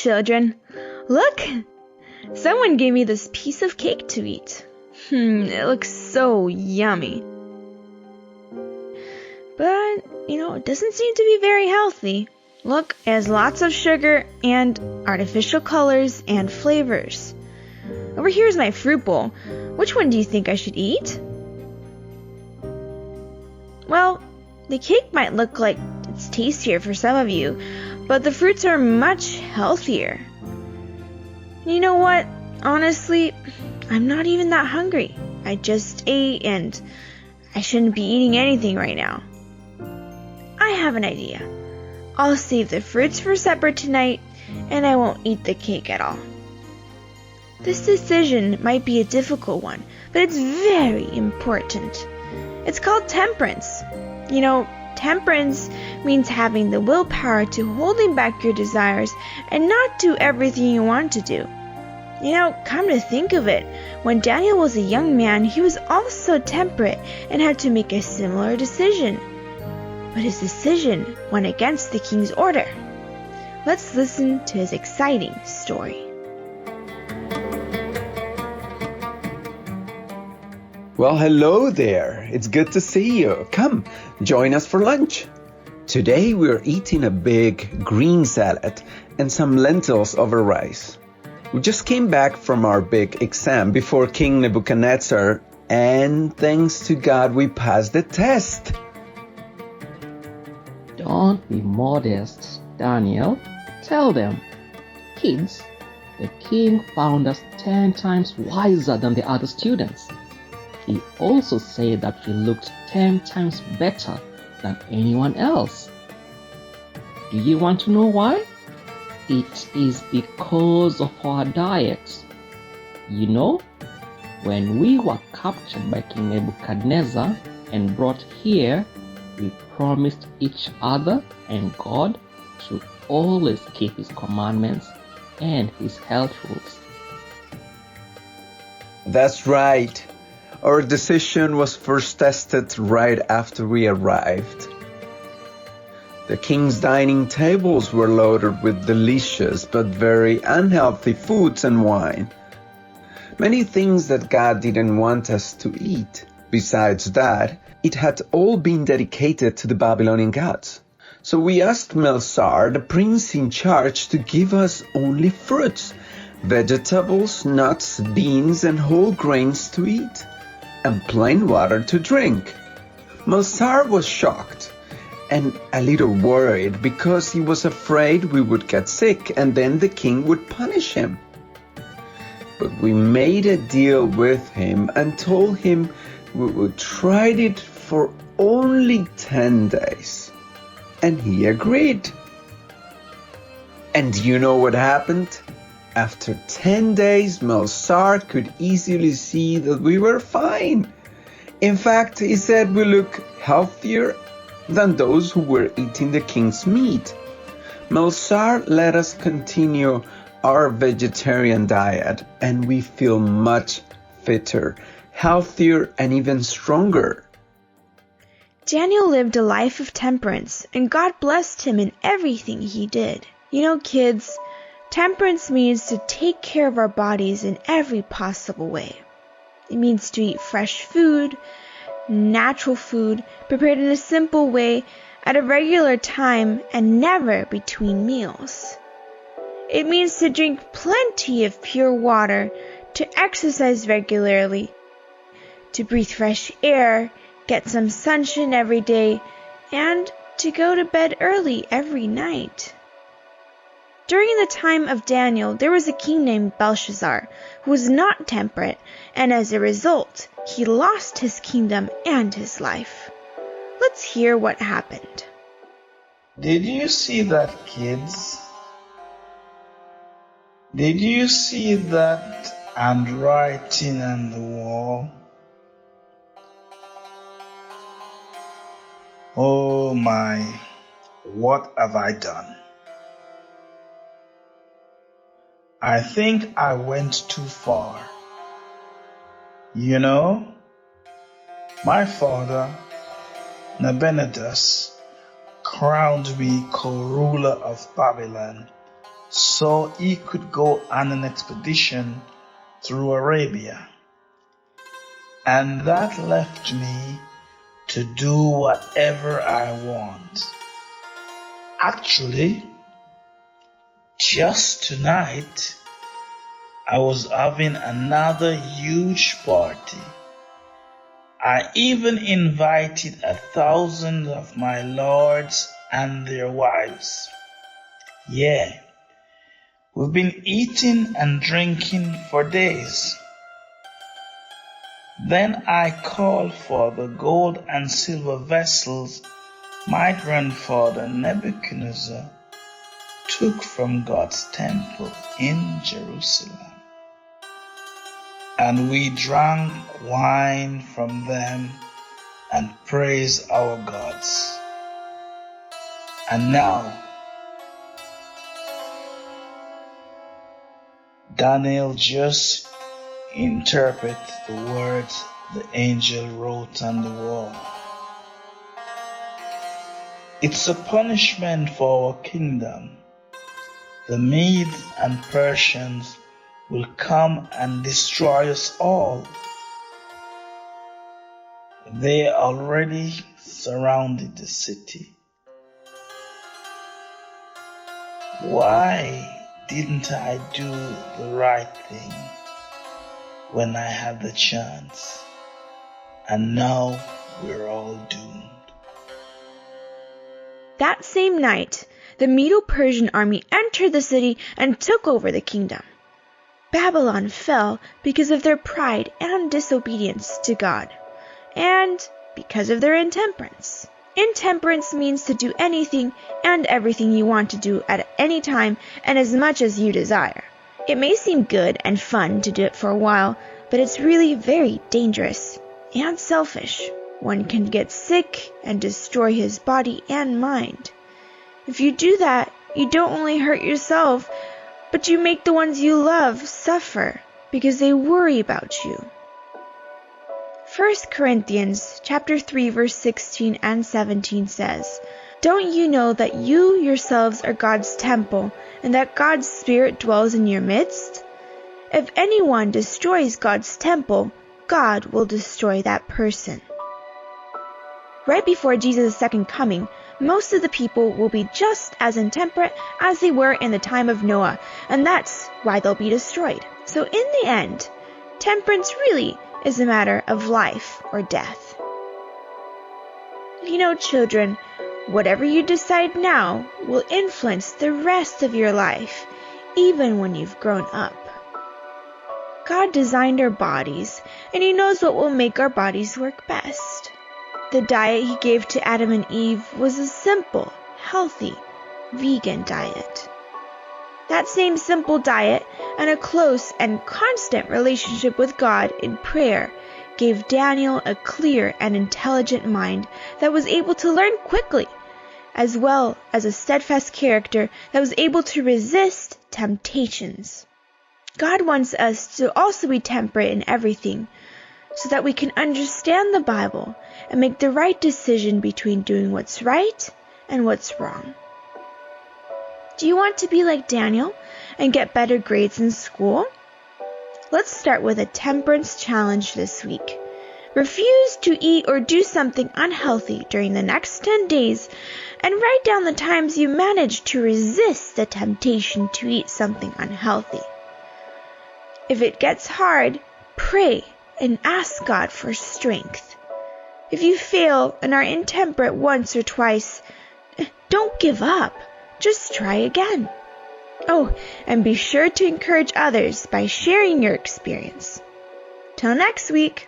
children. Look! Someone gave me this piece of cake to eat. It looks so yummy. But, it doesn't seem to be very healthy. Look, it has lots of sugar and artificial colors and flavors. Over here is my fruit bowl. Which one do you think I should eat? Well, the cake might look like it's tastier for some of you, but the fruits are much healthier. You know what? Honestly, I'm not even that hungry. I just ate and I shouldn't be eating anything right now. I have an idea. I'll save the fruits for supper tonight and I won't eat the cake at all. This decision might be a difficult one, but it's very important. It's called temperance. Temperance means having the willpower to holding back your desires and not do everything you want to do. Come to think of it, when Daniel was a young man, he was also temperate and had to make a similar decision. But his decision went against the king's order. Let's listen to his exciting story. Well, hello there. It's good to see you. Come, join us for lunch. Today we're eating a big green salad and some lentils over rice. We just came back from our big exam before King Nebuchadnezzar, and thanks to God we passed the test. Don't be modest, Daniel. Tell them, kids, the king found us 10 times wiser than the other students. He also said that we looked 10 times better than anyone else. Do you want to know why? It is because of our diet. When we were captured by King Nebuchadnezzar and brought here, we promised each other and God to always keep His commandments and His health rules. That's right. Our decision was first tested right after we arrived. The king's dining tables were loaded with delicious but very unhealthy foods and wine. Many things that God didn't want us to eat. Besides that, it had all been dedicated to the Babylonian gods. So we asked Belshazzar, the prince in charge, to give us only fruits, vegetables, nuts, beans, and whole grains to eat, and plain water to drink. Belshazzar was shocked and a little worried because he was afraid we would get sick and then the king would punish him. But we made a deal with him and told him we would try it for only 10 days. And he agreed. And you know what happened? After 10 days, Belshazzar could easily see that we were fine. In fact, he said we look healthier than those who were eating the king's meat. Belshazzar let us continue our vegetarian diet, and we feel much fitter, healthier, and even stronger. Daniel lived a life of temperance, and God blessed him in everything he did. Kids, temperance means to take care of our bodies in every possible way. It means to eat fresh food, natural food, prepared in a simple way at a regular time and never between meals. It means to drink plenty of pure water, to exercise regularly, to breathe fresh air, get some sunshine every day, and to go to bed early every night. During the time of Daniel, there was a king named Belshazzar who was not temperate, and as a result, he lost his kingdom and his life. Let's hear what happened. Did you see that, kids? Did you see that handwriting on the wall? Oh my, what have I done? I think I went too far. My father, Nebuchadnezzar, crowned me co-ruler of Babylon so he could go on an expedition through Arabia. And that left me to do whatever I want. Actually, just tonight, I was having another huge party. I even invited 1,000 of my lords and their wives. Yeah, we've been eating and drinking for days. Then I called for the gold and silver vessels my grandfather Nebuchadnezzar took from God's temple in Jerusalem. And we drank wine from them and praised our gods. And now, Daniel just interpret the words the angel wrote on the wall. It's a punishment for our kingdom. The Medes and Persians will come and destroy us all. They already surrounded the city. Why didn't I do the right thing when I had the chance? And now we're all doomed. That same night, the Medo-Persian army entered the city and took over the kingdom. Babylon fell because of their pride and disobedience to God, and because of their intemperance. Intemperance means to do anything and everything you want to do at any time and as much as you desire. It may seem good and fun to do it for a while, but it's really very dangerous and selfish. One can get sick and destroy his body and mind. If you do that, you don't only hurt yourself, but you make the ones you love suffer because they worry about you. 1 Corinthians chapter 3 verse 16 and 17 says, "Don't you know that you yourselves are God's temple and that God's Spirit dwells in your midst? If anyone destroys God's temple, God will destroy that person." Right before Jesus' second coming, most of the people will be just as intemperate as they were in the time of Noah, and that's why they'll be destroyed. So in the end, temperance really is a matter of life or death. You know, children, whatever you decide now will influence the rest of your life, even when you've grown up. God designed our bodies, and He knows what will make our bodies work best. The diet He gave to Adam and Eve was a simple, healthy, vegan diet. That same simple diet and a close and constant relationship with God in prayer gave Daniel a clear and intelligent mind that was able to learn quickly, as well as a steadfast character that was able to resist temptations. God wants us to also be temperate in everything, so that we can understand the Bible and make the right decision between doing what's right and what's wrong. Do you want to be like Daniel and get better grades in school? Let's start with a temperance challenge this week. Refuse to eat or do something unhealthy during the next 10 days and write down the times you managed to resist the temptation to eat something unhealthy. If it gets hard, pray and ask God for strength. If you fail and are intemperate once or twice, don't give up. Just try again. Oh, and be sure to encourage others by sharing your experience. Till next week.